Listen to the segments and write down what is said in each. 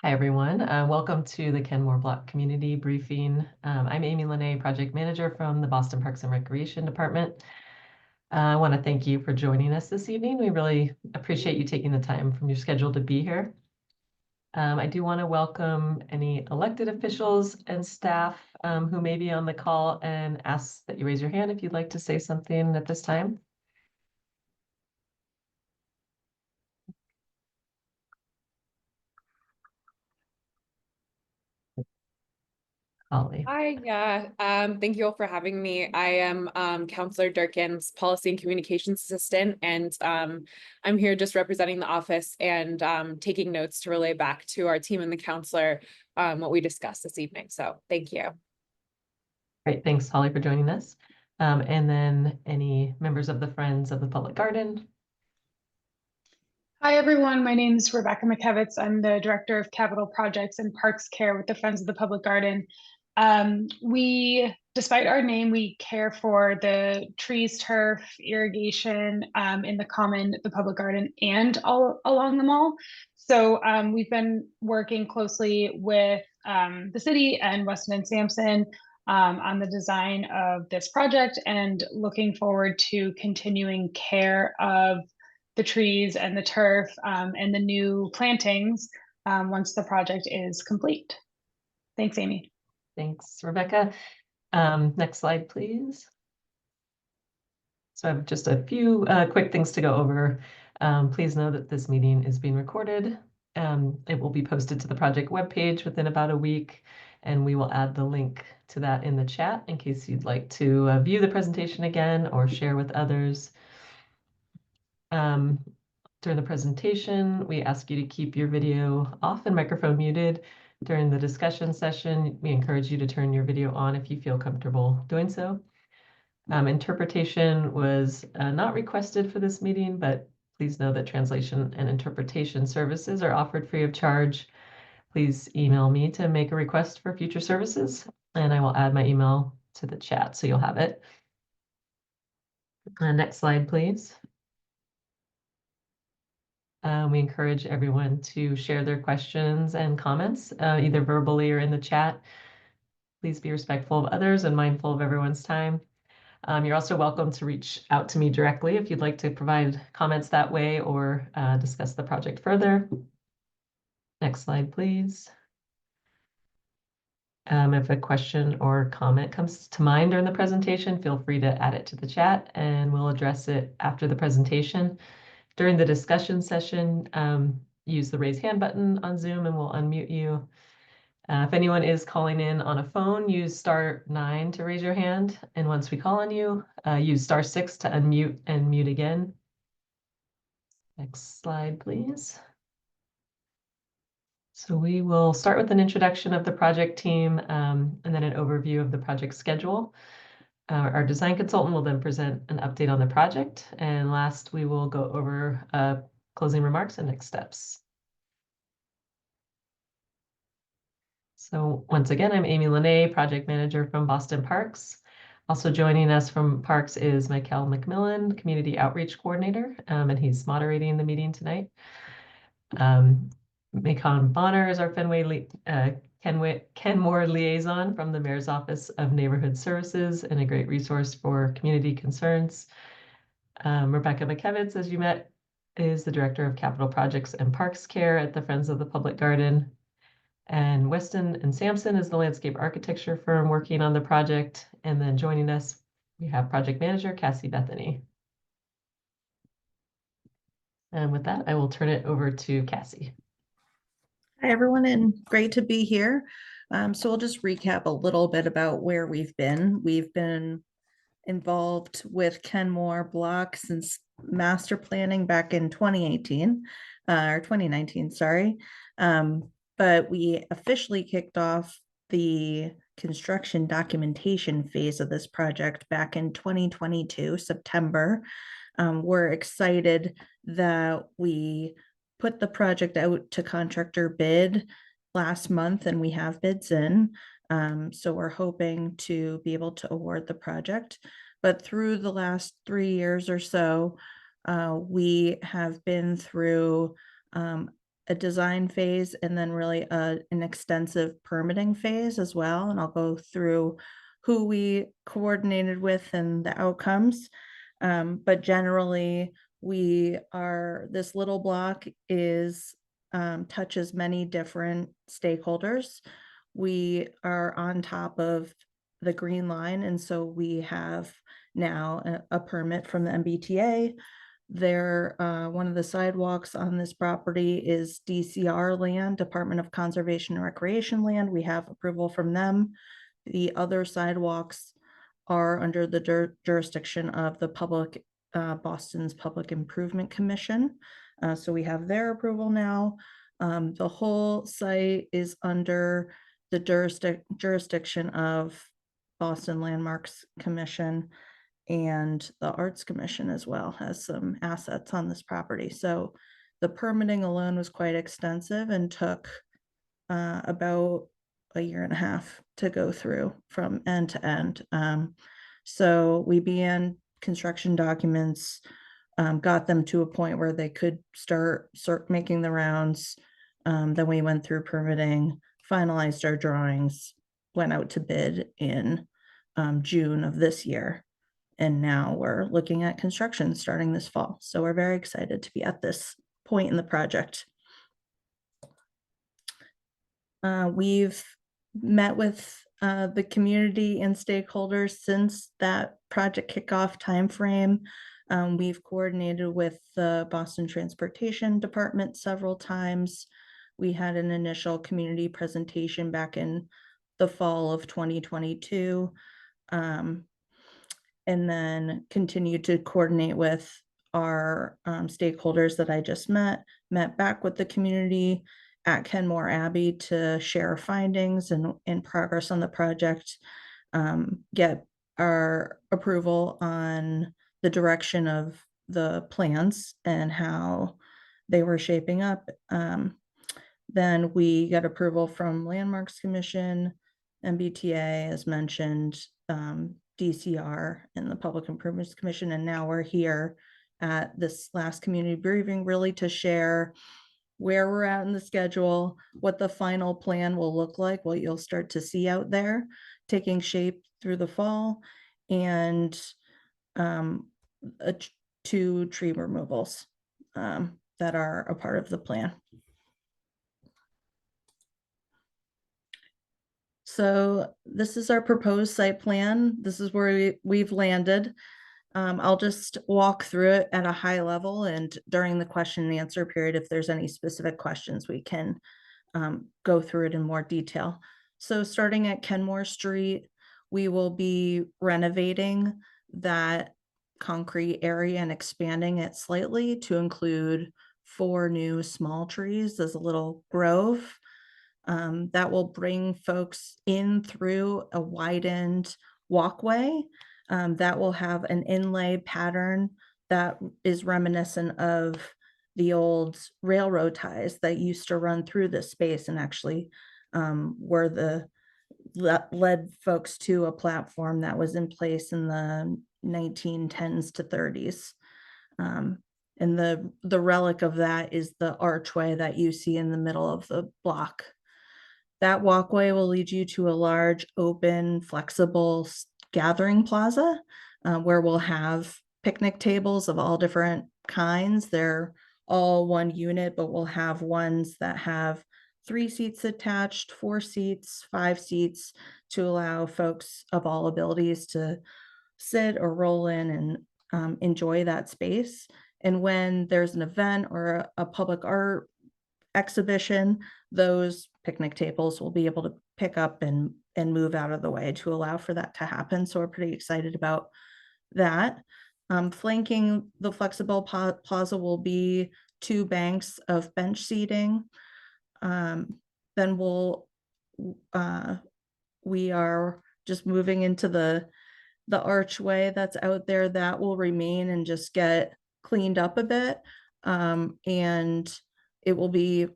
Hi, everyone. Welcome to the Kenmore Block Community Briefing. I'm Amy Lene, Project Manager from the Boston Parks and Recreation Department. I want to thank you for joining us this evening. We really appreciate you taking the time from your schedule to be here. I do want to welcome any elected officials and staff who may be on the call and ask that you raise your hand if you'd like to say something at this time. Holly. Hi, yeah. Thank you all for having me. I am Counselor Durkin's Policy and Communications Assistant, and I'm here just representing the office and taking notes to relay back to our team and the counselor what we discussed this evening. So thank you. Great, thanks, Holly, for joining us. And then any members of the Friends of the Public Garden. Hi, everyone. My name is Rebecca McKevitz. I'm the Director of Capital Projects and Parks Care with the Friends of the Public Garden. Despite our name, we care for the trees, turf, irrigation in the common, the public garden, and all along the mall. So we've been working closely with the city and Weston and Sampson on the design of this project and looking forward to continuing care of the trees and the turf and the new plantings once the project is complete. Thanks, Amy. Thanks, Rebecca. Next slide, please. So I have just a few quick things to go over. Please know that this meeting is being recorded. It will be posted to the project webpage within about a week, and we will add the link to that in the chat in case you'd like to view the presentation again or share with others. During the presentation, we ask you to keep your video off and microphone muted. During the discussion session, we encourage you to turn your video on if you feel comfortable doing so. Interpretation was not requested for this meeting, but please know that translation and interpretation services are offered free of charge. Please email me to make a request for future services, and I will add my email to the chat so you'll have it. Next slide, please. We encourage everyone to share their questions and comments, either verbally or in the chat. Please be respectful of others and mindful of everyone's time. You're also welcome to reach out to me directly if you'd like to provide comments that way or discuss the project further. Next slide, please. If a question or comment comes to mind during the presentation, feel free to add it to the chat and we'll address it after the presentation. During the discussion session, use the raise hand button on Zoom and we'll unmute you. If anyone is calling in on a phone, use *9 to raise your hand. And once we call on you, use *6 to unmute and mute again. Next slide, please. So we will start with an introduction of the project team and then an overview of the project schedule. Our design consultant will then present an update on the project. And last, we will go over closing remarks and next steps. So once again, I'm Amy Lene, Project Manager from Boston Parks. Also joining us from Parks is Michael McMillan, Community Outreach Coordinator, and he's moderating the meeting tonight. Macon Bonner is our Kenmore liaison from the Mayor's Office of Neighborhood Services and a great resource for community concerns. Rebecca McKevitz, as you met, is the Director of Capital Projects and Parks Care at the Friends of the Public Garden. And Weston and Sampson is the landscape architecture firm working on the project. And then joining us, we have project manager Cassie Bethany. And with that, I will turn it over to Cassie. Hi, everyone, and great to be here. So we'll just recap a little bit about where we've been. We've been involved with Kenmore Block since master planning back in 2018, or 2019, sorry. But we officially kicked off the construction documentation phase of this project back in 2022, September. We're excited that we put the project out to contractor bid last month and we have bids in. So we're hoping to be able to award the project. But through the last 3 years or so, we have been through a design phase and then really an extensive permitting phase as well. And I'll go through who we coordinated with and the outcomes. But generally, this little block touches many different stakeholders. We are on top of the green line, and so we have now a permit from the MBTA. One of the sidewalks on this property is DCR land, Department of Conservation and Recreation land. We have approval from them. The other sidewalks are under the jurisdiction of the Boston's Public Improvement Commission. So we have their approval now. The whole site is under the jurisdiction of Boston Landmarks Commission, and the Arts Commission as well has some assets on this property. So the permitting alone was quite extensive and took about a year and a half to go through from end to end. So we began construction documents, got them to a point where they could start making the rounds. Then we went through permitting, finalized our drawings, went out to bid in June of this year. And now we're looking at construction starting this fall. So we're very excited to be at this point in the project. We've met with the community and stakeholders since that project kickoff timeframe. We've coordinated with the Boston Transportation Department several times. We had an initial community presentation back in the fall of 2022. And then continued to coordinate with our stakeholders that I just met back with the community at Kenmore Abbey to share findings and progress on the project, get our approval on the direction of the plans and how they were shaping up. Then we got approval from Landmarks Commission, MBTA, as mentioned, DCR and the Public Improvements Commission. And now we're here at this last community briefing really to share where we're at in the schedule, what the final plan will look like, what you'll start to see out there taking shape through the fall, and 2 tree removals that are a part of the plan. So this is our proposed site plan. This is where we've landed. I'll just walk through it at a high level, and during the question and answer period, if there's any specific questions, we can go through it in more detail. So starting at Kenmore Street, we will be renovating that concrete area and expanding it slightly to include 4 new small trees as a little grove. That will bring folks in through a widened walkway that will have an inlay pattern that is reminiscent of the old railroad ties that used to run through this space, and actually led folks to a platform that was in place in the 1910s to 30s. And the relic of that is the archway that you see in the middle of the block. That walkway will lead you to a large, open, flexible gathering plaza where we'll have picnic tables of all different kinds. They're all one unit, but we'll have ones that have 3 seats attached, 4 seats, 5 seats to allow folks of all abilities to sit or roll in and enjoy that space. And when there's an event or a public art exhibition, those picnic tables will be able to pick up and move out of the way to allow for that to happen. So we're pretty excited about that. Flanking the flexible plaza will be 2 banks of bench seating. Then we are just moving into the archway that's out there that will remain and just get cleaned up a bit. And it will be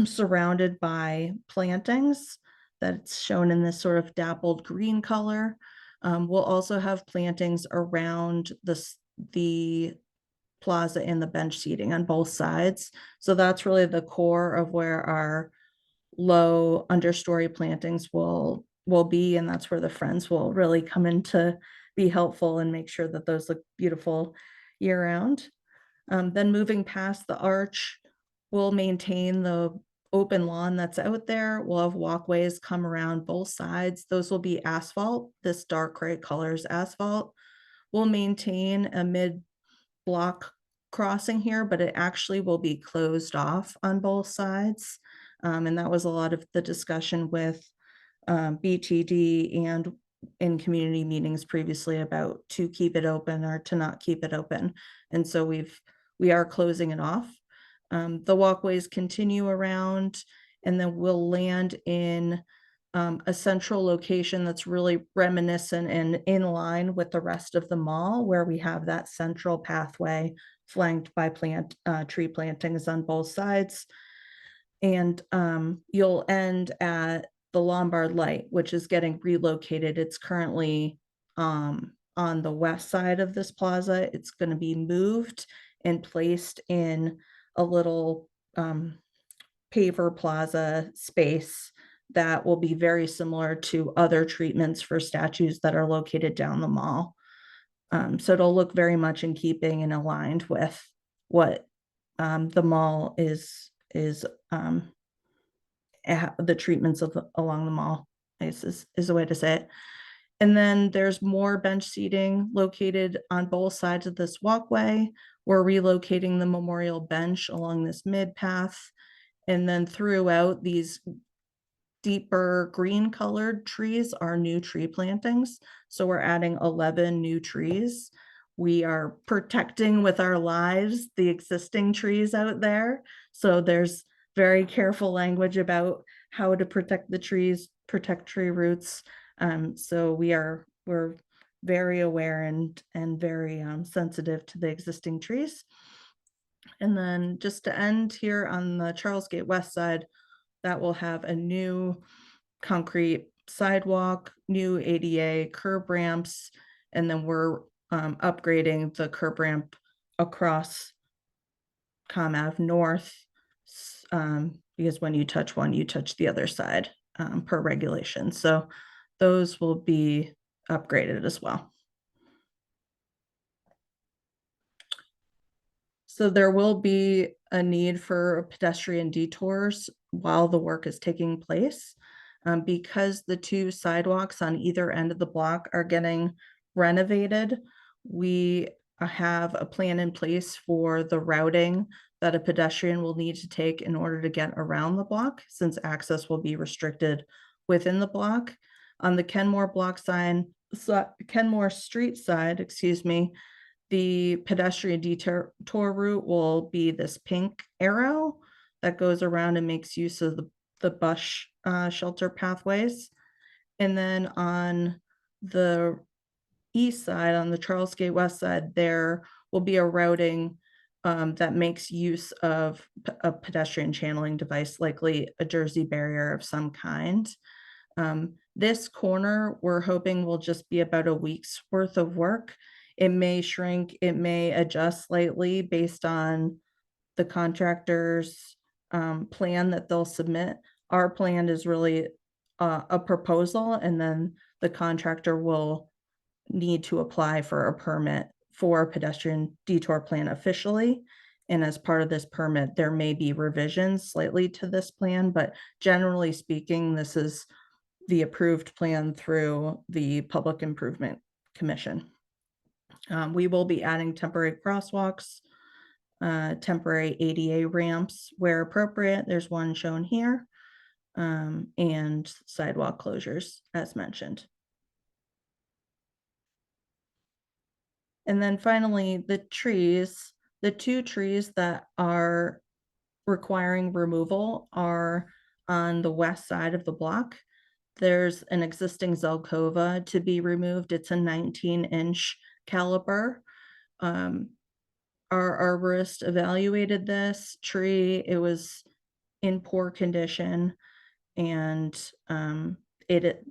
surrounded by plantings that's shown in this sort of dappled green color. We'll also have plantings around the plaza and the bench seating on both sides. So that's really the core of where our low understory plantings will be, and that's where the Friends will really come in to be helpful and make sure that those look beautiful year round. Then moving past the arch, we'll maintain the open lawn that's out there. We'll have walkways come around both sides. Those will be asphalt. This dark gray color is asphalt. We'll maintain a mid-block crossing here, but it actually will be closed off on both sides. And that was a lot of the discussion with BTD and in community meetings previously about to keep it open or to not keep it open. And so we are closing it off. The walkways continue around, and then we'll land in a central location that's really reminiscent and in line with the rest of the mall, where we have that central pathway flanked by tree plantings on both sides. And you'll end at the Lombard Light, which is getting relocated. It's currently on the west side of this plaza. It's going to be moved and placed in a little paver plaza space that will be very similar to other treatments for statues that are located down the mall. So it'll look very much in keeping and aligned with what the mall is the treatments of along the mall is a way to say it. And then there's more bench seating located on both sides of this walkway. We're relocating the memorial bench along this mid path. And then throughout, these deeper green colored trees are new tree plantings. So we're adding 11 new trees. We are protecting with our lives the existing trees out there. So there's very careful language about how to protect the trees, protect tree roots. So we're very aware and very sensitive to the existing trees. And then just to end here on the Charles Gate West side, that will have a new concrete sidewalk, new ADA curb ramps, and then we're upgrading the curb ramp across Com Ave North, because when you touch one, you touch the other side per regulation. So those will be upgraded as well. So there will be a need for pedestrian detours while the work is taking place. Because the two sidewalks on either end of the block are getting renovated, we have a plan in place for the routing that a pedestrian will need to take in order to get around the block, since access will be restricted within the block. On the Kenmore Kenmore Street side, excuse me, the pedestrian detour route will be this pink arrow that goes around and makes use of the bus shelter pathways. And then on the east side, on the Charles Gate West side, there will be a routing that makes use of a pedestrian channeling device, likely a Jersey barrier of some kind. This corner, we're hoping will just be about a week's worth of work. It may shrink, it may adjust slightly based on the contractor's plan that they'll submit. Our plan is really a proposal, and then the contractor will need to apply for a permit for a pedestrian detour plan officially. And as part of this permit, there may be revisions slightly to this plan, but generally speaking, this is the approved plan through the Public Improvement Commission. We will be adding temporary crosswalks, temporary ADA ramps where appropriate. There's one shown here, and sidewalk closures as mentioned. And then finally, the two trees that are requiring removal are on the west side of the block. There's an existing Zelkova to be removed. It's a 19-inch caliber. Our arborist evaluated this tree. It was in poor condition, and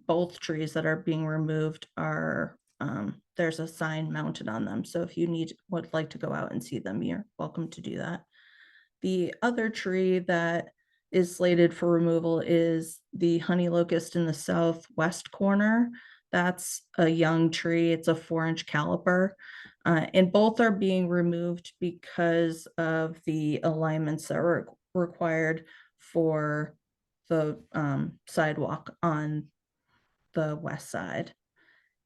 both trees that are being removed are there's a sign mounted on them. So if you would like to go out and see them, you're welcome to do that. The other tree that is slated for removal is the honey locust in the southwest corner. That's a young tree. It's a 4-inch caliper. And both are being removed because of the alignments that were required for the sidewalk on the west side.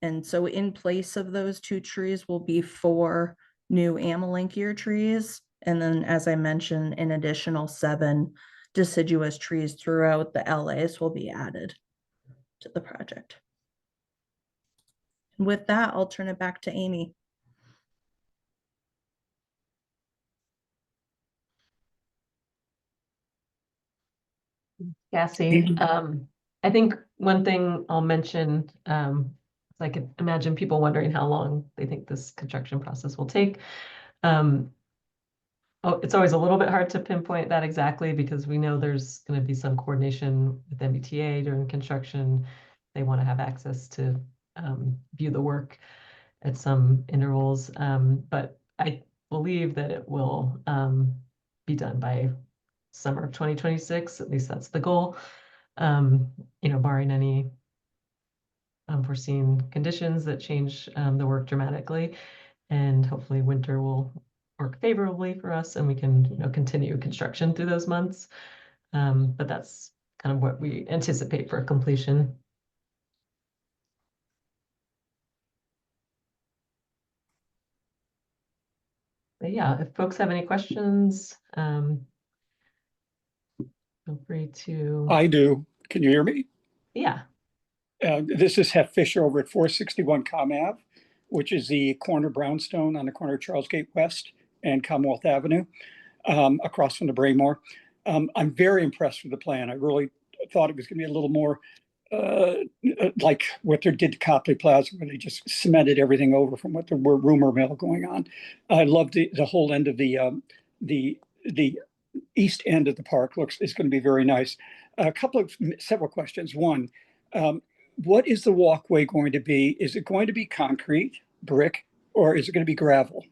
And so in place of those 2 trees will be 4 new Amelanchier trees. And then, as I mentioned, an additional 7 deciduous trees throughout the LAs will be added to the project. With that, I'll turn it back to Amy. Cassie, I think one thing I'll mention, I could imagine people wondering how long they think this construction process will take. It's always a little bit hard to pinpoint that exactly because we know there's going to be some coordination with MBTA during construction. They want to have access to view the work at some intervals, but I believe that it will be done by summer of 2026. At least that's the goal. Barring any unforeseen conditions that change the work dramatically, and hopefully winter will work favorably for us and we can continue construction through those months. But that's kind of what we anticipate for completion. But yeah, if folks have any questions, feel free to. I do. Can you hear me? Yeah. This is Hef Fisher over at 461 Com Ave, which is the corner brownstone on the corner of Charles Gate West and Commonwealth Avenue, across from the Braymore. I'm very impressed with the plan. I really thought it was going to be a little more like what they did to Copley Plaza, where they just cemented everything over from what there were rumor mill going on. I love the whole end of the east end of the park is going to be very nice. Several questions. One, what is the walkway going to be? Is it going to be concrete, brick, or is it going to be gravel?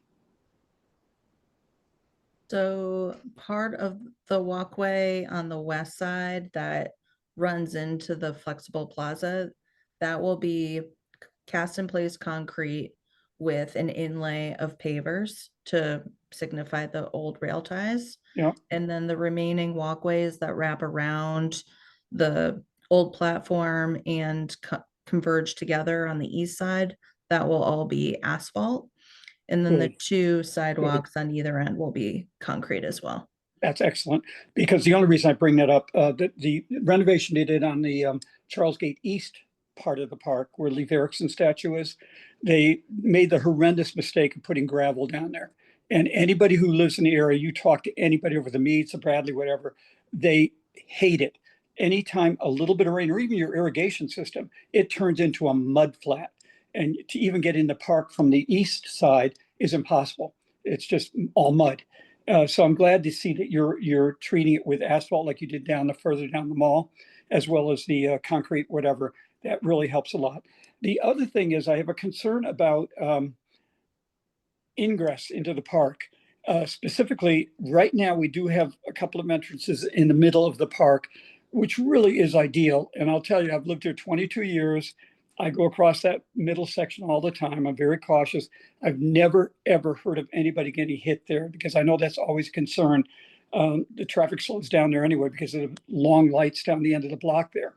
So part of the walkway on the west side that runs into the flexible plaza, that will be cast in place concrete with an inlay of pavers to signify the old rail ties. Yeah. And then the remaining walkways that wrap around the old platform and converge together on the east side, that will all be asphalt. And then the 2 sidewalks on either end will be concrete as well. That's excellent, because the only reason I bring that up, the renovation they did on the Charles Gate East part of the park where Leif Erikson's statue is, they made the horrendous mistake of putting gravel down there. And anybody who lives in the area, you talk to anybody over the Meads, the Bradley, whatever, they hate it. Anytime a little bit of rain, or even your irrigation system, it turns into a mud flat. And to even get in the park from the east side is impossible. It's just all mud. So I'm glad to see that you're treating it with asphalt like you did further down the mall, as well as the concrete, whatever. That really helps a lot. The other thing is I have a concern about ingress into the park. Specifically, right now we do have a couple of entrances in the middle of the park, which really is ideal. And I'll tell you, I've lived here 22 years. I go across that middle section all the time. I'm very cautious. I've never, ever heard of anybody getting hit there because I know that's always a concern. The traffic slows down there anyway because of the long lights down the end of the block there.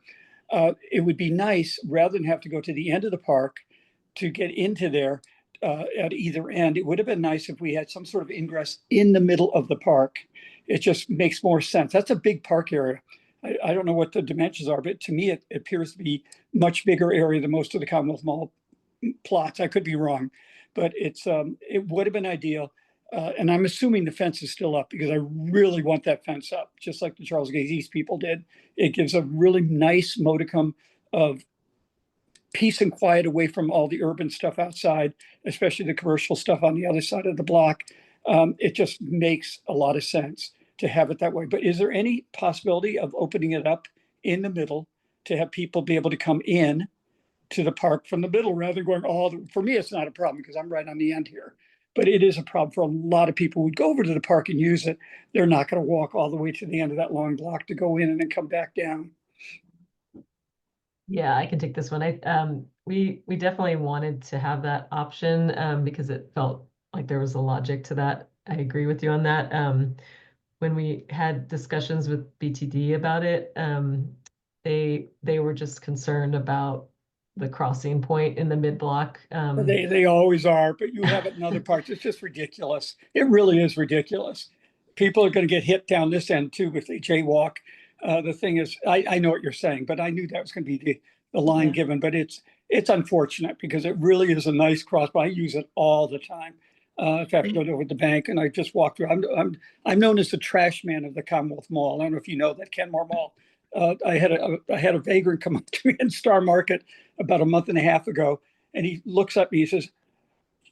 It would be nice, rather than have to go to the end of the park to get into there at either end, it would have been nice if we had some sort of ingress in the middle of the park. It just makes more sense. That's a big park area. I don't know what the dimensions are, but to me, it appears to be much bigger area than most of the Commonwealth Mall plots. I could be wrong, but it would have been ideal. And I'm assuming the fence is still up because I really want that fence up, just like the Charles Gate East people did. It gives a really nice modicum of peace and quiet away from all the urban stuff outside, especially the commercial stuff on the other side of the block. It just makes a lot of sense to have it that way. But is there any possibility of opening it up in the middle to have people be able to come in to the park from the middle rather than going for me, it's not a problem because I'm right on the end here. But it is a problem for a lot of people who would go over to the park and use it. They're not going to walk all the way to the end of that long block to go in and then come back down. Yeah, I can take this one. We definitely wanted to have that option because it felt like there was a logic to that. I agree with you on that. When we had discussions with BTD about it, they were just concerned about the crossing point in the mid block. They always are, but you have it in other parts. It's just ridiculous. It really is ridiculous. People are going to get hit down this end too if they jaywalk. The thing is, I know what you're saying, but I knew that was going to be the line Yeah. given. But it's unfortunate because it really is a nice cross. But I use it all the time. If I have to go over the bank and I just walk through, I'm known as the trash man of the Commonwealth Mall. I don't know if you know that Kenmore Mall. I had a vagrant come up to me in Star Market about a month and a half ago, and he looks at me. He says,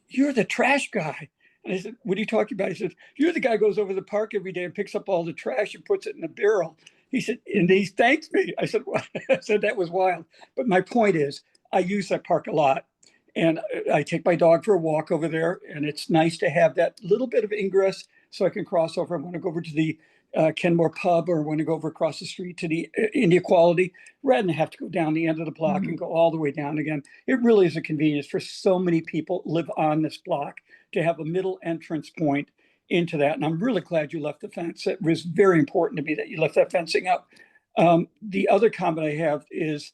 "You're the trash guy." And I said, "What are you talking about?" He said, "You're the guy who goes over the park every day and picks up all the trash and puts it in a barrel." He said, and he thanked me. I said, "Well," I said, "That was wild." But my point is, I use that park a lot. And I take my dog for a walk over there. And it's nice to have that little bit of ingress so I can cross over. I want to go over to the Kenmore pub or want to go over across the street to the Inequality rather than have to go down the end of the block and go all the way down again. It really is a convenience for so many people live on this block to have a middle entrance point into that. And I'm really glad you left the fence. It was very important to me that you left that fencing up. The other comment I have is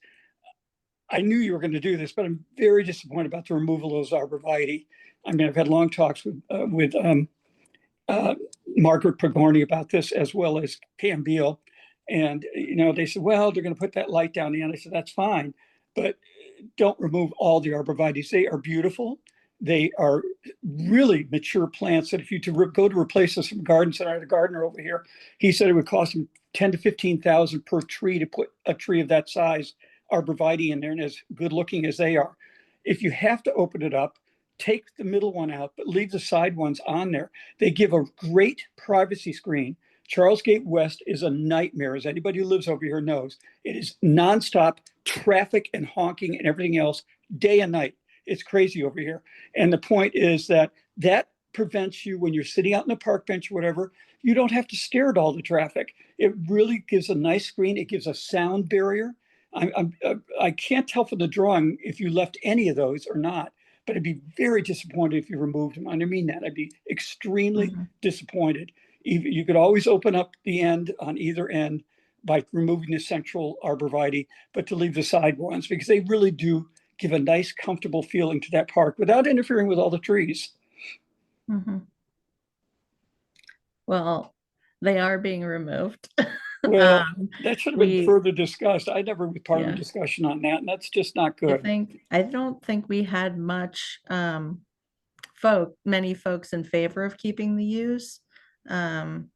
I knew you were going to do this, but I'm very disappointed about the removal of those arborvitae. I mean, I've had long talks with Margaret Pagorni about this, as well as Pam Beal. And, they said, well, they're going to put that light down the end. I said, that's fine, but don't remove all the arborvitae. They are beautiful. They are really mature plants that if you go to replace this from garden center, the gardener over here, he said it would cost him 10 to 15,000 per tree to put a tree of that size arborvitae in there and as good looking as they are. If you have to open it up, take the middle one out, but leave the side ones on there. They give a great privacy screen. Charles Gate West is a nightmare, as anybody who lives over here knows. It is nonstop traffic and honking and everything else, day and night. It's crazy over here. And the point is that prevents you when you're sitting out in a park bench or whatever, you don't have to stare at all the traffic. It really gives a nice screen. It gives a sound barrier. I can't tell from the drawing if you left any of those or not, but I'd be very disappointed if you removed them. I mean that. I'd be extremely disappointed. You could always open up the end on either end by removing the central arborvitae, but to leave the side ones because they really do give a nice, comfortable feeling to that park without interfering with all the trees. Well, they are being removed. Well, that should have been we- further discussed. I never was part of Yeah. a discussion on that, and that's just not good. I don't think we had much many folks in favor of keeping the use. That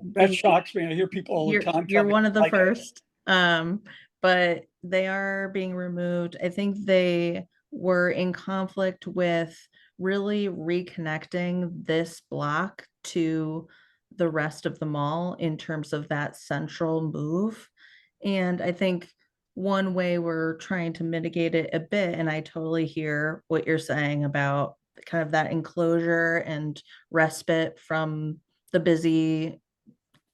but shocks me. I hear people all the time. You're one of the like it. first. But they are being removed. I think they were in conflict with really reconnecting this block to the rest of the mall in terms of that central move. And I think one way we're trying to mitigate it a bit, and I totally hear what you're saying about kind of that enclosure and respite from the busy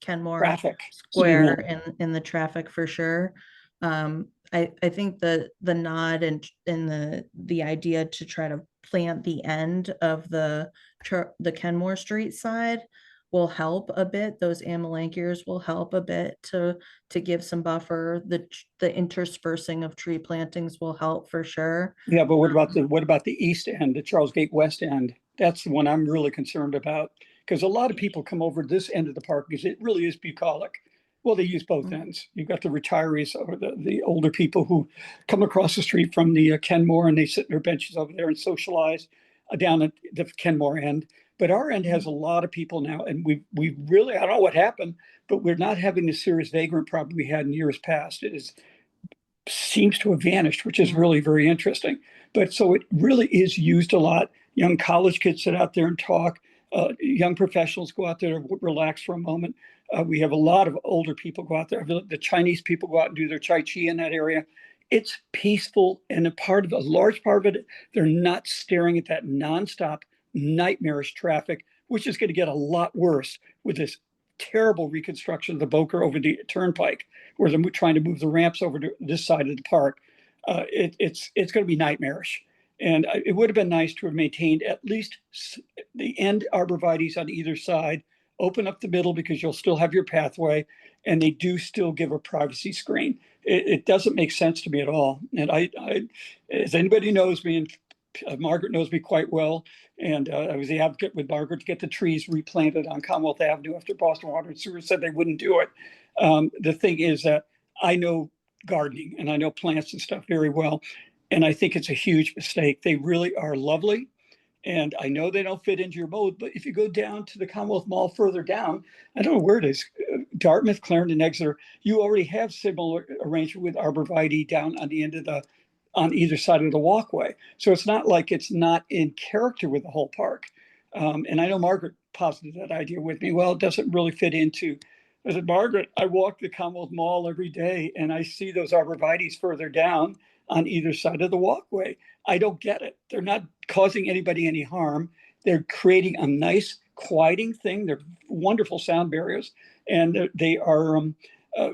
Kenmore Traffic. Square in the traffic for sure. I think the nod and the idea to try to plant the end of the Kenmore Street side will help a bit. Those amelanchiers will help a bit to give some buffer. The interspersing of tree plantings will help for sure. Yeah, but what about the east end, the Charles Gate West end? That's the one I'm really concerned about because a lot of people come over this end of the park because it really is bucolic. Well, they use both ends. You've got the retirees or the older people who come across the street from the Kenmore and they sit in their benches over there and socialize down at the Kenmore end. But our end has a lot of people now, and we really, I don't know what happened, but we're not having the serious vagrant problem we had in years past. Seems to have vanished, which is really very interesting. But so it really is used a lot. Young college kids sit out there and talk. Young professionals go out there to relax for a moment. We have a lot of older people go out there. The Chinese people go out and do their Tai Chi in that area. it's peaceful, and a large part of it, they're not staring at that nonstop nightmarish traffic, which is going to get a lot worse with this terrible reconstruction of the Boker over the turnpike, where they're trying to move the ramps over to this side of the park. It's going to be nightmarish. And it would have been nice to have maintained at least the end arborvitaes on either side, open up the middle because you'll still have your pathway, and they do still give a privacy screen. It doesn't make sense to me at all. And as anybody knows me, and Margaret knows me quite well, and I was the advocate with Margaret to get the trees replanted on Commonwealth Avenue after Boston Water and Sewer said they wouldn't do it. The thing is that I know gardening and I know plants and stuff very well, and I think it's a huge mistake. They really are lovely. And I know they don't fit into your mode, but if you go down to the Commonwealth Mall further down, I don't know where it is, Dartmouth, Clarendon, Exeter, you already have similar arrangement with arborvitae down on the end of on either side of the walkway. So it's not like it's not in character with the whole park. And I know Margaret posited that idea with me. Well, it doesn't really fit into. I said, Margaret, I walk the Commonwealth Mall every day and I see those arborvitaes further down on either side of the walkway. I don't get it. They're not causing anybody any harm. They're creating a nice quieting thing. They're wonderful sound barriers, and they are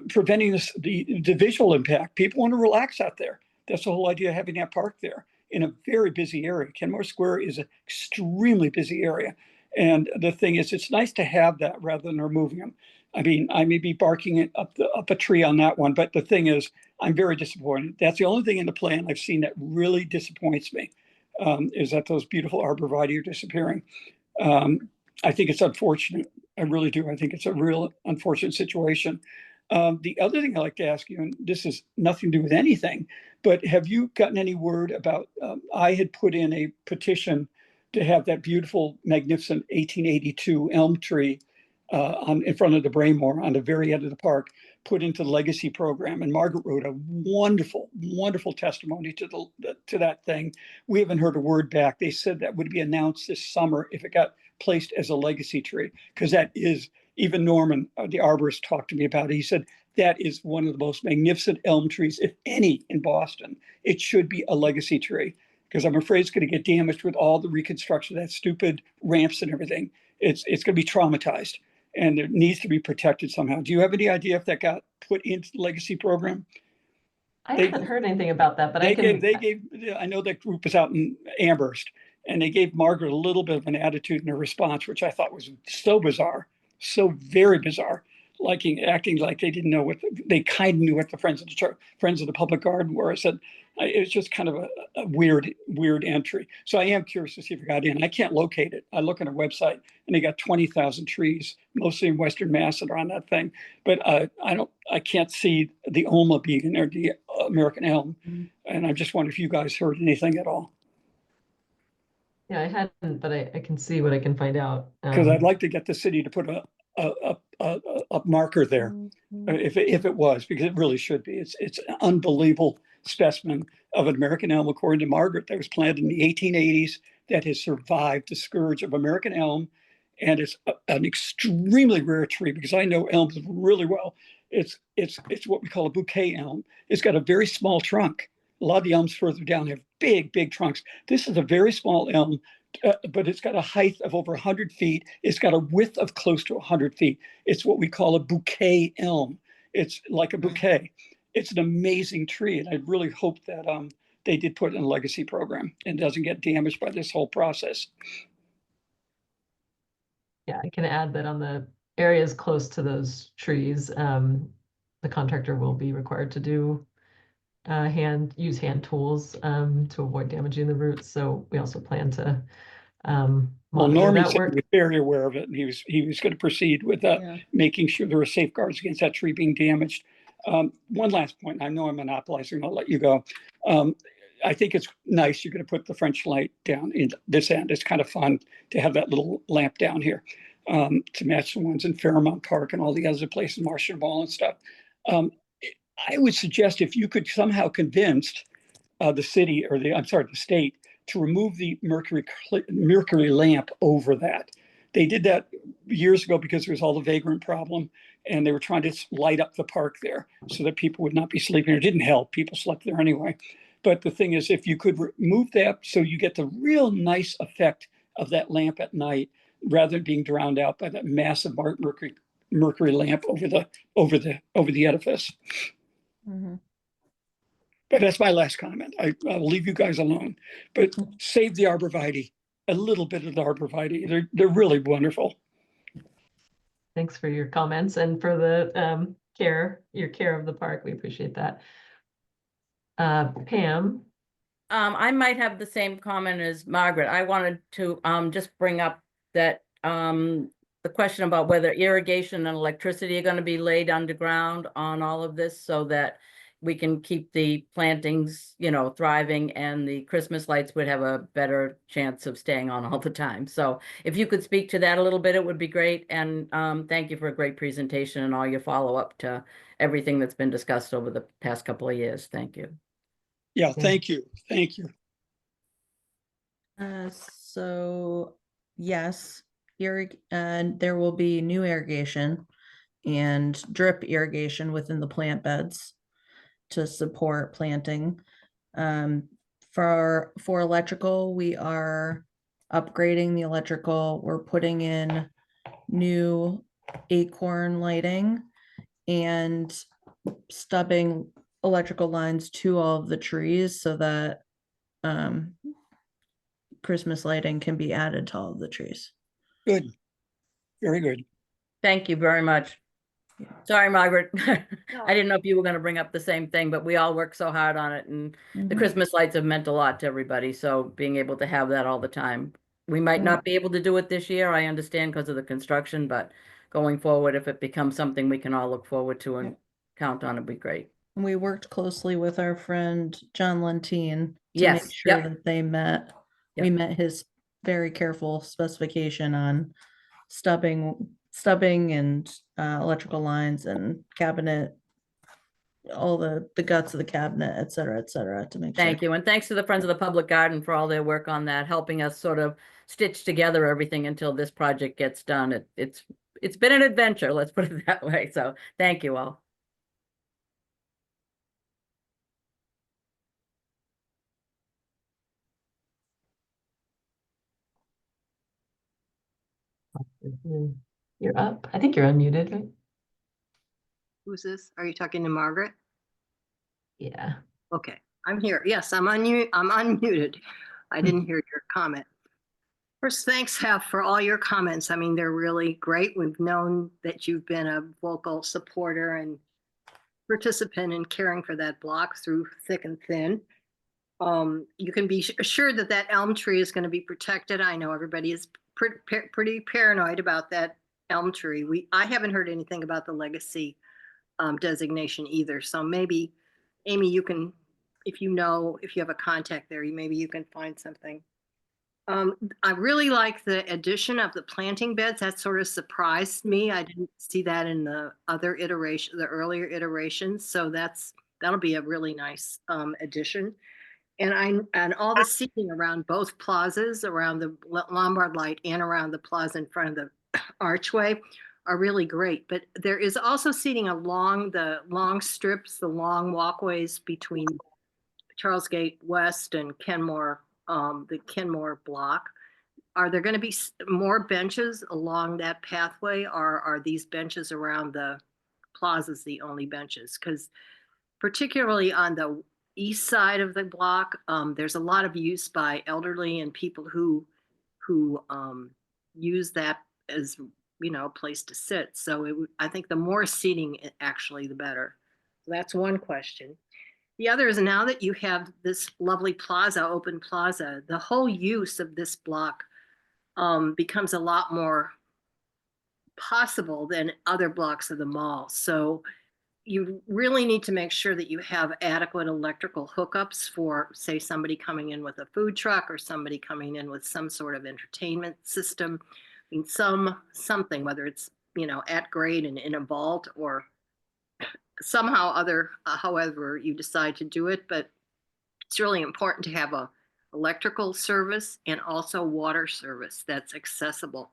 preventing the visual impact. People want to relax out there. That's the whole idea of having that park there in a very busy area. Kenmore Square is an extremely busy area. And the thing is, it's nice to have that rather than removing them. I mean, I may be barking it up a tree on that one, but the thing is, I'm very disappointed. That's the only thing in the plan I've seen that really disappoints me, is that those beautiful arborvitae are disappearing. I think it's unfortunate. I really do. I think it's a real unfortunate situation. The other thing I'd like to ask you, and this has nothing to do with anything, but have you gotten any word about, I had put in a petition to have that beautiful, magnificent 1882 elm tree in front of the Braymore on the very end of the park put into the legacy program. And Margaret wrote a wonderful, wonderful testimony to that thing. We haven't heard a word back. They said that would be announced this summer if it got placed as a legacy tree, because that is, even Norman, the arborist, talked to me about it. He said that is one of the most magnificent elm trees, if any, in Boston. It should be a legacy tree, because I'm afraid it's going to get damaged with all the reconstruction, that stupid ramps and everything. It's going to be traumatized, and it needs to be protected somehow. Do you have any idea if that got put into the legacy program? I haven't heard anything about that, but I know that group was out in Amherst, and they gave Margaret a little bit of an attitude in her response, which I thought was so bizarre, so very bizarre, acting like they didn't know they kind of knew what the Friends of the Public Garden were. I said, it was just kind of a weird entry. So I am curious to see if it got in. I can't locate it. I look on our website and they got 20,000 trees, mostly in Western Mass, that are on that thing. But I can't see the Oma being in there, the American elm. Mm-hmm. And I just wonder if you guys heard anything at all. Yeah, I hadn't, but I can see what I can find out. Because I'd like to get the city to put a marker there, if it was, because it really should be. It's an unbelievable specimen of an American elm, according to Margaret, that was planted in the 1880s, that has survived the scourge of American elm, and it's an extremely rare tree, because I know elms really well. It's what we call a bouquet elm. It's got a very small trunk. A lot of the elms further down have big trunks. This is a very small elm, but it's got a height of over 100 feet. It's got a width of close to 100 feet. It's what we call a bouquet elm. It's like a bouquet. It's an amazing tree, and I really hope that they did put it in a legacy program and doesn't get damaged by this whole process. Yeah, I can add that on the areas close to those trees, the contractor will be required to do use hand tools to avoid damaging the roots. So we also plan to well, Norman said he was very aware of it, and he was going to proceed with making sure there were safeguards against that tree being damaged. One last point. I know I'm monopolizing. I'll let you go. I think it's nice you're going to put the French light down in this end. It's kind of fun to have that little lamp down here to match the ones in Fairmount Park and all the other places, Martian Mall and stuff. I would suggest if you could somehow convince the city, or the state, to remove the mercury lamp over that. They did that years ago because there was all the vagrant problem, and they were trying to light up the park there so that people would not be sleeping. It didn't help. People slept there anyway. But the thing is, if you could remove that so you get the real nice effect of that lamp at night, rather than being drowned out by that massive mercury lamp over the edifice. Mhm. But that's my last comment. I'll leave you guys alone. But save the arborvitae, a little bit of the arborvitae. They're really wonderful. Thanks for your comments and for the your care of the park. We appreciate that. Pam, I might have the same comment as Margaret. I wanted to just bring up that the question about whether irrigation and electricity are going to be laid underground on all of this so that we can keep the plantings, you know, thriving, and the Christmas lights would have a better chance of staying on all the time. So if you could speak to that a little bit, it would be great. And thank you for a great presentation and all your follow-up to everything that's been discussed over the past couple of years. Thank you. Yeah, thank you. Thank you. So yes, there will be new irrigation and drip irrigation within the plant beds to support planting. For electrical, we are upgrading the electrical. We're putting in new acorn lighting and stubbing electrical lines to all of the trees so that Christmas lighting can be added to all of the trees. Good. Very good. Thank you very much. Sorry, Margaret. I didn't know if you were going to bring up the same thing, but we all work so hard on it, and the Christmas lights have meant a lot to everybody. So being able to have that all the time, we might not be able to do it this year. I understand because of the construction, but going forward, if it becomes something we can all look forward to and count on, it'd be great. We worked closely with our friend John Lentine to Yes, make sure yep. that they met. We met his very careful specification on stubbing and electrical lines and cabinet, all the guts of the cabinet, et cetera, to make sure. Thank you. And thanks to the Friends of the Public Garden for all their work on that, helping us sort of stitch together everything until this project gets done. It's been an adventure, let's put it that way. So thank you all. you're up. I think you're unmuted, right? Who's this? Are you talking to Margaret? Yeah. Okay, I'm here. Yes, I'm unmuted. I didn't hear your comment. First, thanks, Hef, for all your comments. I mean, they're really great. We've known that you've been a vocal supporter and participant in caring for that block through thick and thin. You can be assured that that elm tree is going to be protected. I know everybody is pretty paranoid about that elm tree. I haven't heard anything about the legacy designation either. So maybe, Amy, you can, if you have a contact there, maybe you can find something. I really like the addition of the planting beds. That sort of surprised me. I didn't see that in the other iteration, the earlier iterations. So that'll be a really nice addition. And all the seating around both plazas, around the Lombard Light and around the plaza in front of the archway, are really great. But there is also seating along the long strips, the long walkways between Charles Gate West and Kenmore, the Kenmore block. Are there going to be more benches along that pathway, or are these benches around the plazas the only benches? Because particularly on the east side of the block, there's a lot of use by elderly and people who use that as, you know, a place to sit. So I think the more seating, actually, the better. So that's one question. The other is, now that you have this lovely plaza, open plaza, the whole use of this block becomes a lot more possible than other blocks of the mall. So you really need to make sure that you have adequate electrical hookups for, say, somebody coming in with a food truck or somebody coming in with some sort of entertainment system. I mean, something, whether it's, you know, at grade and in a vault or somehow other, however you decide to do it. But it's really important to have a electrical service and also water service that's accessible.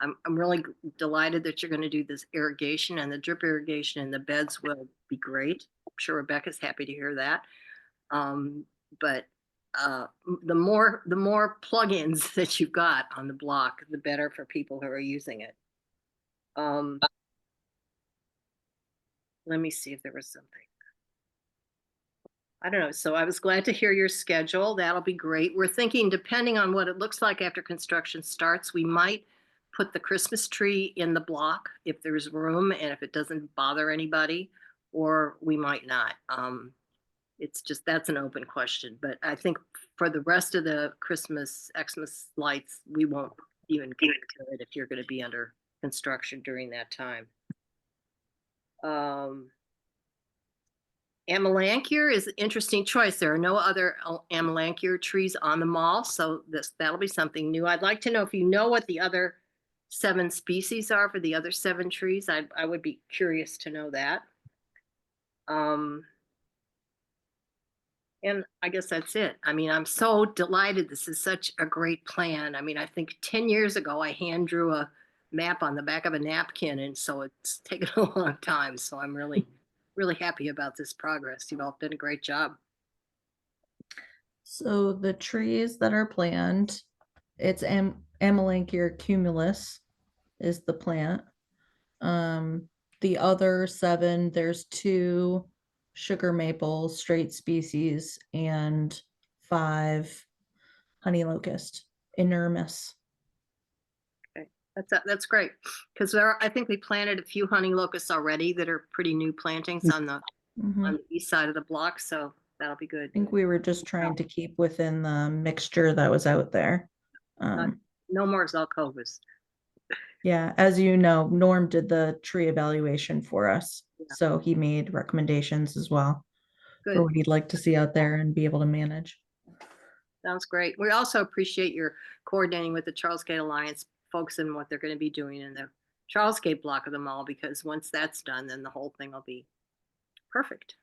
I'm really delighted that you're going to do this irrigation, and the drip irrigation in the beds will be great. I'm sure Rebecca's happy to hear that. But the more plugins that you've got on the block, the better for people who are using it. Let me see if there was something. I don't know. So I was glad to hear your schedule. That'll be great. We're thinking, depending on what it looks like after construction starts, we might put the Christmas tree in the block if there's room and if it doesn't bother anybody, or we might not. It's just, that's an open question. But I think for the rest of the Xmas lights, we won't even get to it if you're going to be under construction during that time. Amelanchier is an interesting choice. There are no other Amelanchier trees on the mall, so that'll be something new. I'd like to know if you know what the other 7 species are for the other 7 trees. I would be curious to know that. And I guess that's it. I mean, I'm so delighted. This is such a great plan. I mean, I think 10 years ago, I hand drew a map on the back of a napkin, and so it's taken a long time. So I'm really happy about this progress. You've all done a great job. So the trees that are planned, it's Amelanchier cumulus is the plant. The other 7, there's 2 sugar maple straight species and 5 honey locust inermis. Okay, that's great, because I think we planted a few honey locusts already that are pretty new plantings on the east side of the block, so that'll be good. I think we were just trying to keep within the mixture that was out there. No more Zelkovas. Yeah, as you know, Norm did the tree evaluation for us. Yeah. So he made recommendations as well Good. for what he'd like to see out there and be able to manage. Sounds great. We also appreciate your coordinating with the Charles Gate Alliance folks and what they're going to be doing in the Charles Gate block of the mall, because once that's done, then the whole thing will be perfect.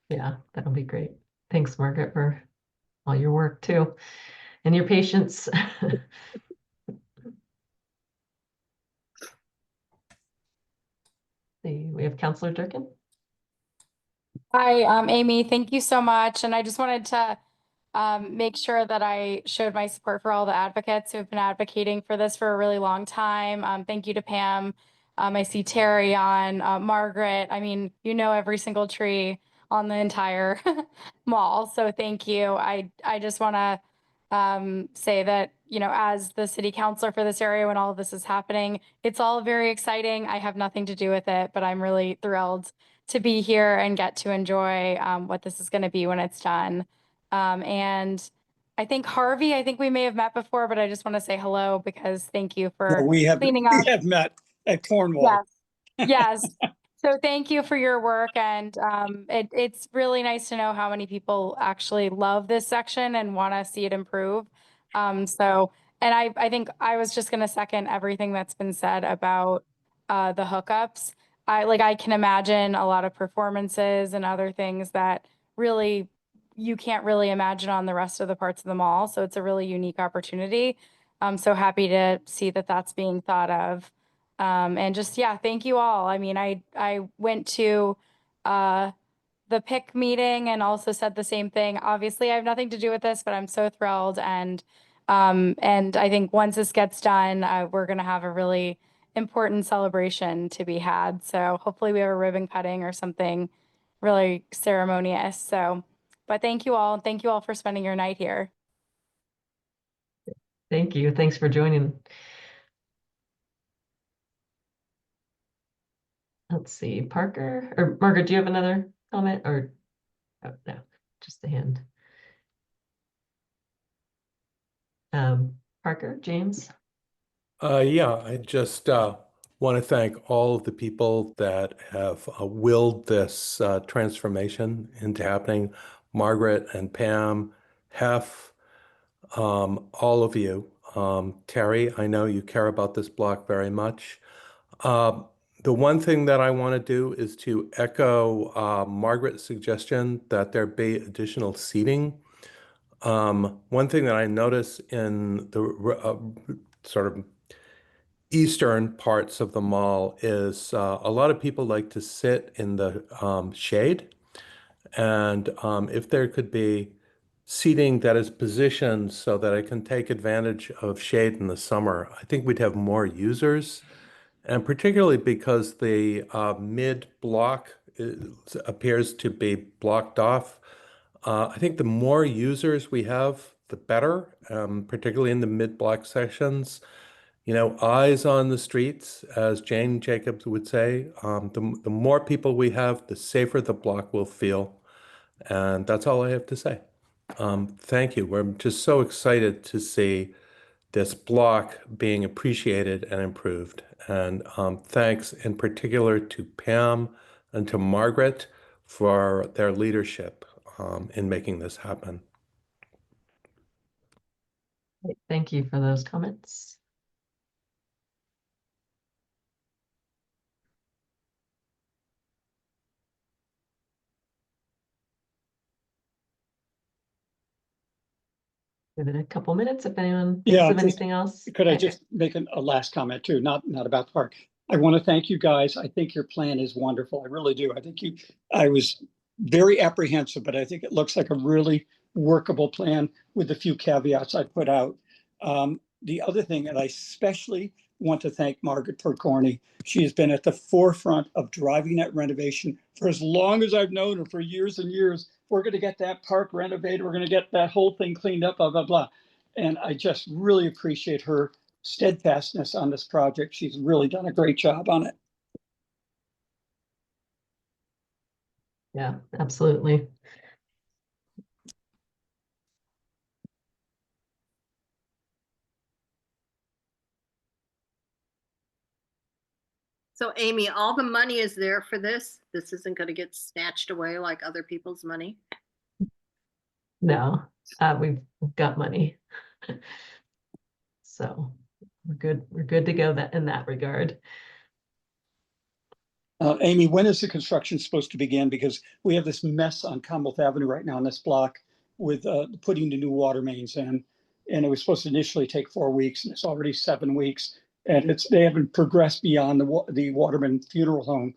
Yeah, that'll be great. Thanks, Margaret, for all your work too, and your patience. We have Councillor Durkin. Hi, Amy. Thank you so much. And I just wanted to make sure that I showed my support for all the advocates who have been advocating for this for a really long time. Thank you to Pam. I see Terry on, Margaret. I mean, you know every single tree on the entire mall. So thank you. I just want to say that, you know, as the city councilor for this area when all of this is happening, it's all very exciting. I have nothing to do with it, but I'm really thrilled to be here and get to enjoy what this is going to be when it's done. And I think Harvey, I think we may have met before, but I just want to say hello because thank you for cleaning up. We have met at Cornwall. Yes. Yes. So thank you for your work. And it's really nice to know how many people actually love this section and want to see it improve. And I think I was just going to second everything that's been said about the hookups. I can imagine a lot of performances and other things that really you can't really imagine on the rest of the parts of the mall. So it's a really unique opportunity. I'm so happy to see that that's being thought of. And just, yeah, thank you all. I mean, I went to the PIC meeting and also said the same thing. Obviously, I have nothing to do with this, but I'm so thrilled. And I think once this gets done, we're going to have a really important celebration to be had. So hopefully we have a ribbon cutting or something really ceremonious. So, but thank you all. Thank you all for spending your night here. Thank you. Thanks for joining. Let's see, Parker or Margaret, do you have another comment or oh, no, just a hand. Parker, James? Yeah, I just want to thank all of the people that have willed this transformation into happening. Margaret and Pam, Hef, all of you. Terry, I know you care about this block very much. The one thing that I want to do is to echo Margaret's suggestion that there be additional seating. One thing that I notice in the sort of eastern parts of the mall is a lot of people like to sit in the shade. And if there could be seating that is positioned so that I can take advantage of shade in the summer, I think we'd have more users. And particularly because the mid-block appears to be blocked off. I think the more users we have, the better, particularly in the mid-block sections. You know, eyes on the streets, as Jane Jacobs would say. The more people we have, the safer the block will feel. And that's all I have to say. Thank you. We're just so excited to see this block being appreciated and improved. And thanks in particular to Pam and to Margaret for their leadership in making this happen. Thank you for those comments. Give it a couple minutes if anyone thinks of anything else. Could I just make a last comment too? Not about the park. I want to thank you guys. I think your plan is wonderful. I really do. I was very apprehensive, but I think it looks like a really workable plan with a few caveats I put out. The other thing, and I especially want to thank Margaret Percorney. She has been at the forefront of driving that renovation for as long as I've known her, for years and years. We're going to get that park renovated. We're going to get that whole thing cleaned up, blah, blah, blah. And I just really appreciate her steadfastness on this project. She's really done a great job on it. Yeah, absolutely. So Amy, all the money is there for this? This isn't going to get snatched away like other people's money? No, we've got money. So we're good. We're good to go in that regard. Amy, when is the construction supposed to begin? Because we have this mess on Commonwealth Avenue right now in this block with putting the new water mains in. And it was supposed to initially take 4 weeks, and it's already 7 weeks. And they haven't progressed beyond the Waterman Funeral Home.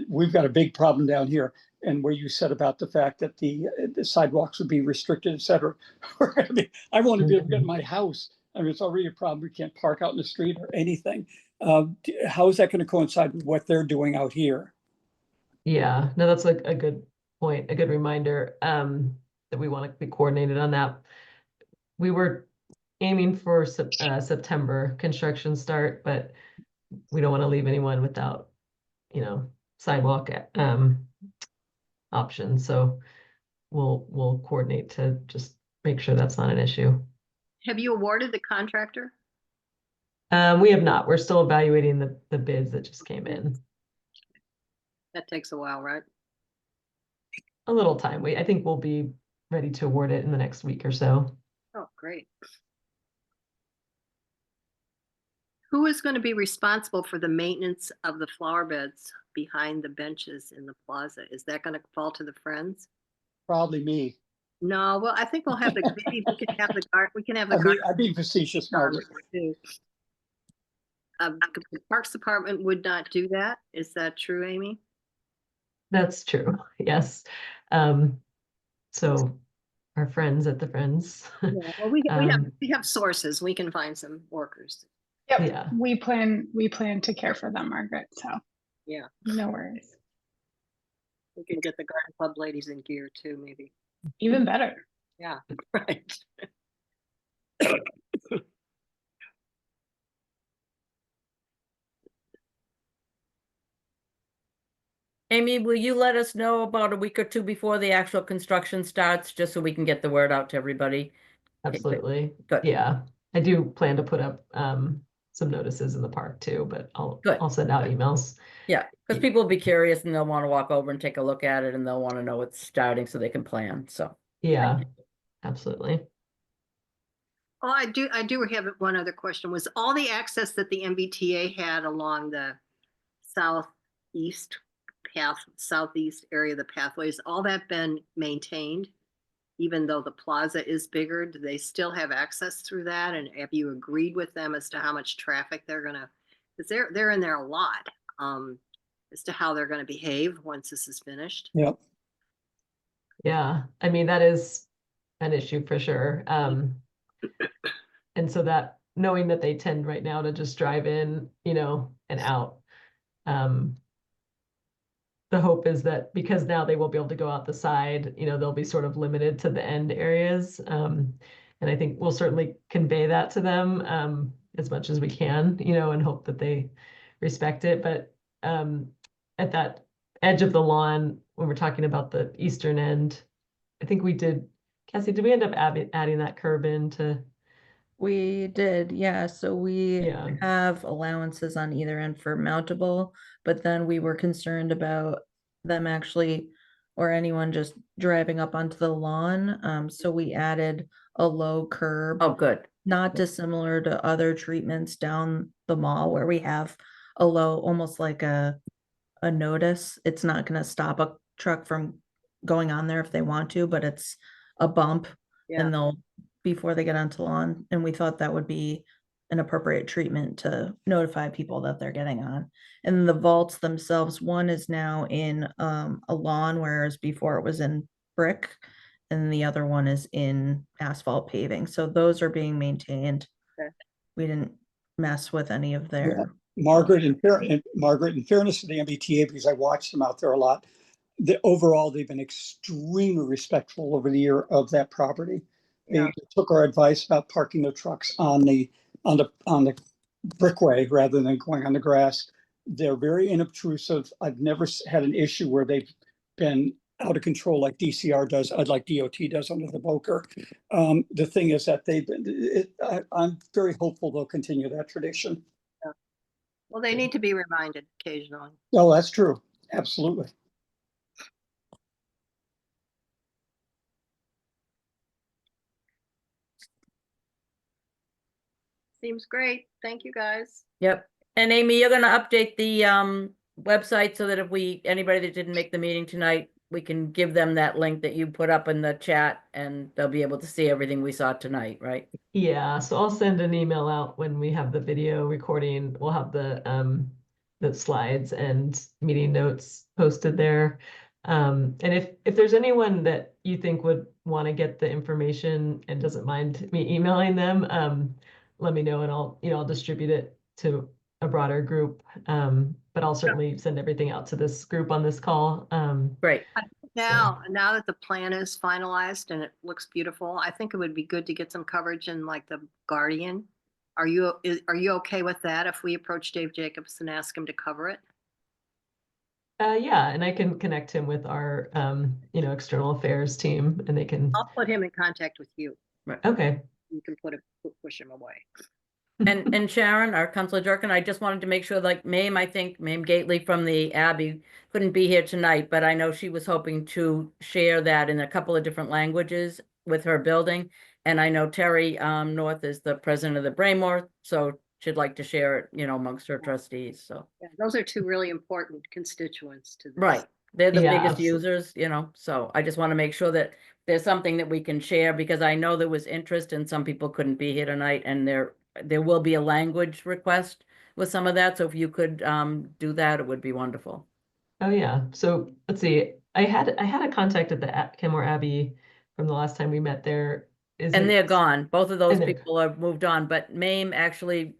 We've got a big problem down here. And where you said about the fact that the sidewalks would be restricted, et cetera. I want to be able to get in my house. I mean, it's already a problem. We can't park out in the street or anything. How is that going to coincide with what they're doing out here? Yeah, no, that's a good point, a good reminder that we want to be coordinated on that. We were aiming for September construction start, but we don't want to leave anyone without, sidewalk options. So we'll coordinate to just make sure that's not an issue. Have you awarded the contractor? We have not. We're still evaluating the bids that just came in. That takes a while, right? A little time. I think we'll be ready to award it in the next week or so. Oh, great. Who is going to be responsible for the maintenance of the flower beds behind the benches in the plaza? Is that going to fall to the Friends? Probably me. No, well, I think we'll have maybe we can have the garden. I'm being facetious, Margaret. The Parks Department would not do that. Is that true, Amy? That's true. Yes. So our friends at the Friends. Yeah, well, we have sources. We can find some workers. Yep. Yeah. We plan to care for them, Margaret. So yeah, no worries. We can get the garden club ladies in gear too, maybe. Even better. Yeah, right. Amy, will you let us know about a week or two before the actual construction starts, just so we can get the word out to everybody? Absolutely. Good. Yeah. I do plan to put up some notices in the park too, but I'll send out emails. Yeah, because people will be curious and they'll want to walk over and take a look at it and they'll want to know it's starting so they can plan. So yeah, absolutely. Oh, I do have one other question. Was all the access that the MBTA had along the southeast area of the pathways, all that been maintained? even though the plaza is bigger, do they still have access through that? And have you agreed with them as to how much traffic they're gonna, because they're in there a lot, as to how they're gonna behave once this is finished? Yep. Yeah, I mean, that is an issue for sure. And so that knowing that they tend right now to just drive in, and out. The hope is that because now they will be able to go out the side, they'll be sort of limited to the end areas. And I think we'll certainly convey that to them as much as we can, and hope that they respect it. But at that edge of the lawn, when we're talking about the eastern end, I think we did, Cassie, did we end up adding that curb in to? We did, yeah. So we Yeah. have allowances on either end for mountable, but then we were concerned about them actually, or anyone just driving up onto the lawn. So we added a low curb, Oh, good. not dissimilar to other treatments down the mall where we have a low, almost like a notice. It's not gonna stop a truck from going on there if they want to, but it's a bump Yeah, and they'll, before they get onto lawn, and we thought that would be an appropriate treatment to notify people that they're getting on. And the vaults themselves, one is now in a lawn, whereas before it was in brick, and the other one is in asphalt paving. So those are being maintained. Okay. We didn't mess with any of Yeah. their. Margaret, Margaret, in fairness to the MBTA, because I watched them out there a lot, overall, they've been extremely respectful over the year of that property. yeah, They took our advice about parking their trucks on the brickway rather than going on the grass. They're very inobtrusive. I've never had an issue where they've been out of control like DCR does, like DOT does under the Boker. The thing is that I'm very hopeful they'll continue that tradition. well, they need to be reminded occasionally. Oh, that's true. Absolutely. Seems great. Thank you, guys. Yep. And Amy, you're gonna update the website so that if anybody that didn't make the meeting tonight, we can give them that link that you put up in the chat and they'll be able to see everything we saw tonight, right? Yeah, so I'll send an email out when we have the video recording. We'll have the slides and meeting notes posted there. And if there's anyone that you think would want to get the information and doesn't mind me emailing them, let me know and I'll distribute it to a broader group. But I'll certainly send everything out to this group on this call. Great. Now that the plan is finalized and it looks beautiful, I think it would be good to get some coverage in like the Guardian. Are you okay with that if we approach Dave Jacobs and ask him to cover it? Yeah, and I can connect him with our external affairs team and they can. I'll put him in contact with you. Okay. You can push him away. And Sharon, our Councilor Durkin, I just wanted to make sure, like Mame Gately from the Abbey couldn't be here tonight, but I know she was hoping to share that in a couple of different languages with her building. And I know Terry North is the president of the Braymore, so she'd like to share it, amongst her trustees, so. Yeah, those are two really important constituents to this. Right, they're the Yeah, biggest absolutely. users, so I just want to make sure that there's something that we can share, because I know there was interest and some people couldn't be here tonight, and there will be a language request with some of that, so if you could do that, it would be wonderful. Oh yeah. So let's see. I had a contact at the Kenmore Abbey from the last time we met there. And they're gone. Both of those and they're- people have moved on, but Mame actually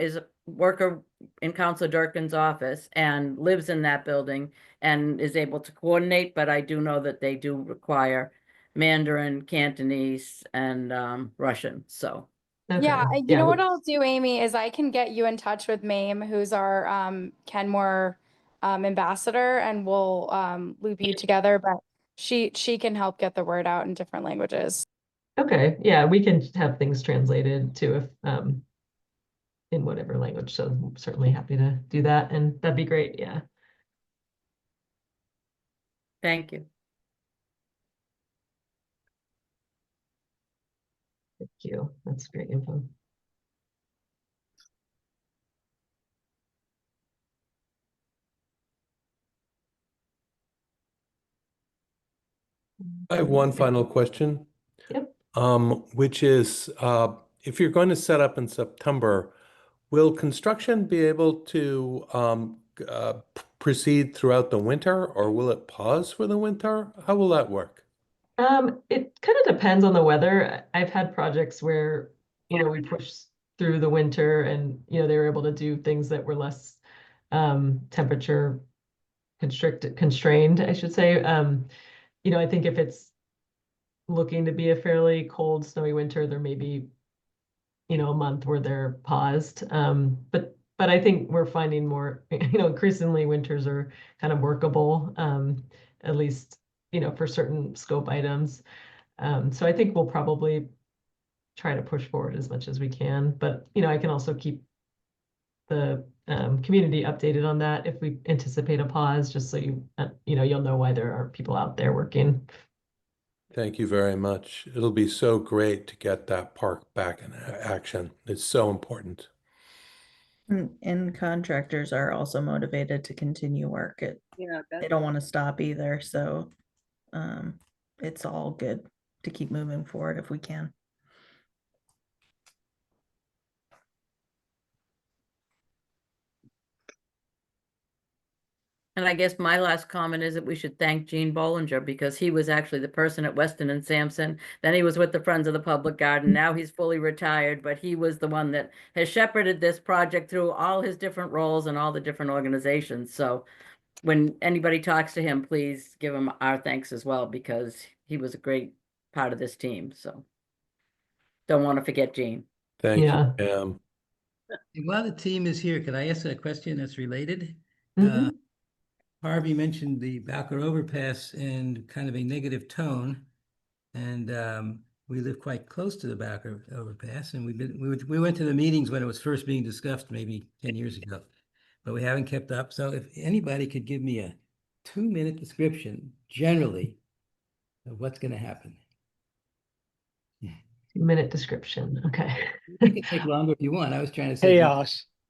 is a worker in Councilor Durkin's office and lives in that building and is able to coordinate, but I do know that they do require Mandarin, Cantonese, and Russian, so. Okay. Yeah, you know we- what I'll do, Amy, is I can get you in touch with Mame, who's our Kenmore ambassador, and we'll loop you together. But she can help get the word out in different languages. Okay. Yeah, we can have things translated too if in whatever language. So I'm certainly happy to do that, and that'd be great. Yeah. Thank you. Thank you. That's great info. I have one final question. Yep. Which is, if you're going to set up in September, will construction be able to proceed throughout the winter, or will it pause for the winter? How will that work? It kind of depends on the weather. I've had projects where, we pushed through the winter and, they were able to do things that were less temperature constrained, I should say. I think if it's looking to be a fairly cold, snowy winter, there may be, a month where they're paused. But I think we're finding more, increasingly winters are kind of workable, at least, for certain scope items. So I think we'll probably try to push forward as much as we can, but, I can also keep the community updated on that if we anticipate a pause, just so you'll know why there aren't people out there working. Thank you very much. It'll be so great to get that park back in action. It's so important. And contractors are also motivated to continue work. Yeah, They don't want to stop either, so it's all good to keep moving forward if we can. And I guess my last comment is that we should thank Gene Bollinger, because he was actually the person at Weston and Sampson. Then he was with the Friends of the Public Garden. Now he's fully retired, but he was the one that has shepherded this project through all his different roles and all the different organizations. So when anybody talks to him, please give him our thanks as well, because he was a great part of this team. So don't want to forget Gene. Thank Yeah. you, Pam. While the team is here, could I ask a question that's related? Mhm. Harvey mentioned the Bowker overpass in kind of a negative tone. And we live quite close to the Bowker overpass, and we went to the meetings when it was first being discussed maybe 10 years ago, but we haven't kept up. So if anybody could give me a 2-minute description generally of what's going to happen. 2-minute description. Okay. You can take longer if you want. I was trying to say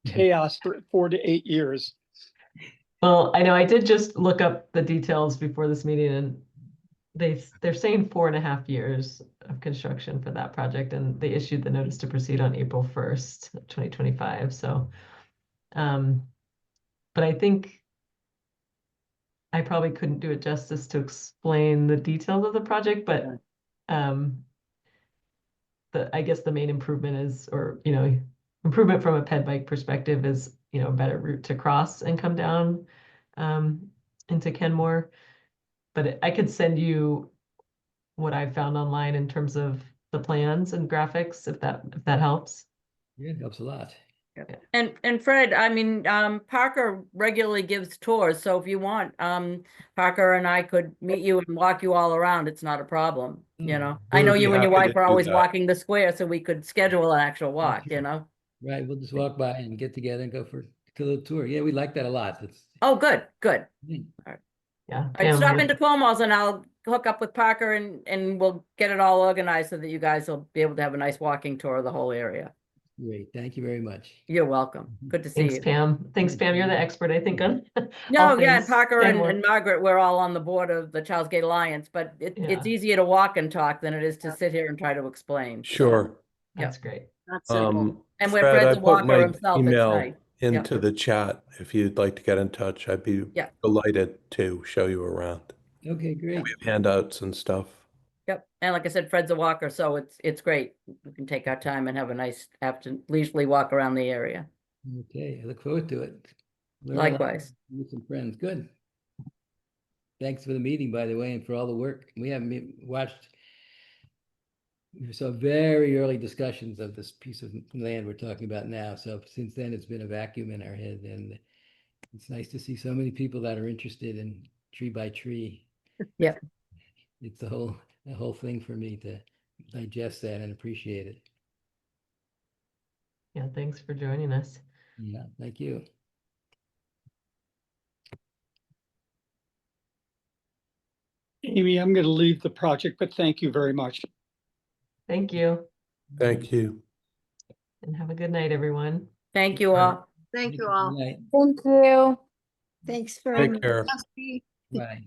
Chaos for 4 to 8 years. Well, I know I did just look up the details before this meeting, and they're saying 4.5 years of construction for that project, and they issued the notice to proceed on April 1st, 2025. So, but I think I probably couldn't do it justice to explain the details of the project, but I guess the main improvement is, or improvement from a ped bike perspective is, a better route to cross and come down into Kenmore. But I could send you what I found online in terms of the plans and graphics, if that helps. Yeah, it helps a lot. And Fred, I mean, Parker regularly gives tours, so if you want, Parker and I could meet you and walk you all around. It's not a problem, I know We'd be you and your happy wife to are do always that. walking the square, so we could schedule an actual walk, Right, we'll just walk by and get together and go for a little tour. Yeah, we like that a lot. Oh, good. Yeah. All right, stop into Cuomo's and I'll hook up with Parker and we'll get it all organized so that you guys will be able to have a nice walking tour of the whole area. Great, thank you very much. You're welcome. Good to see Thanks, you. Pam. Thanks, Pam. You're the expert, I think, on No, all yeah, and things Parker Kenmore. and Margaret, we're all on the board of the Charles Gate Alliance, but it's Yeah. easier to walk and talk than it is to sit here and try to explain. So, Sure. That's great. That's simple. and when Fred, I Fred's a put walker my himself, it's email nice. into the chat. If you'd like to get in touch, I'd be Yeah. delighted to show you around. Okay, great. We have handouts and stuff. Yep. And like I said, Fred's a walker, so it's great. We can take our time and have a nice leisurely walk around the area. Okay, I look forward to it. Learn a lot, Likewise. meet some friends. Good. Thanks for the meeting, by the way, and for all the work. We haven't watched. We saw very early discussions of this piece of land we're talking about now. So since then, it's been a vacuum in our head, and it's nice to see so many people that are interested in tree by tree. Yeah. It's the whole thing for me to digest that and appreciate it. Yeah, thanks for joining us. Yeah, thank you. Amy, I'm going to leave the project, but thank you very much. Thank you, Thank you. and have a good night, everyone. Thank you all. Thank you all. Good night. Thank you. Thanks very Take much. care. Bye.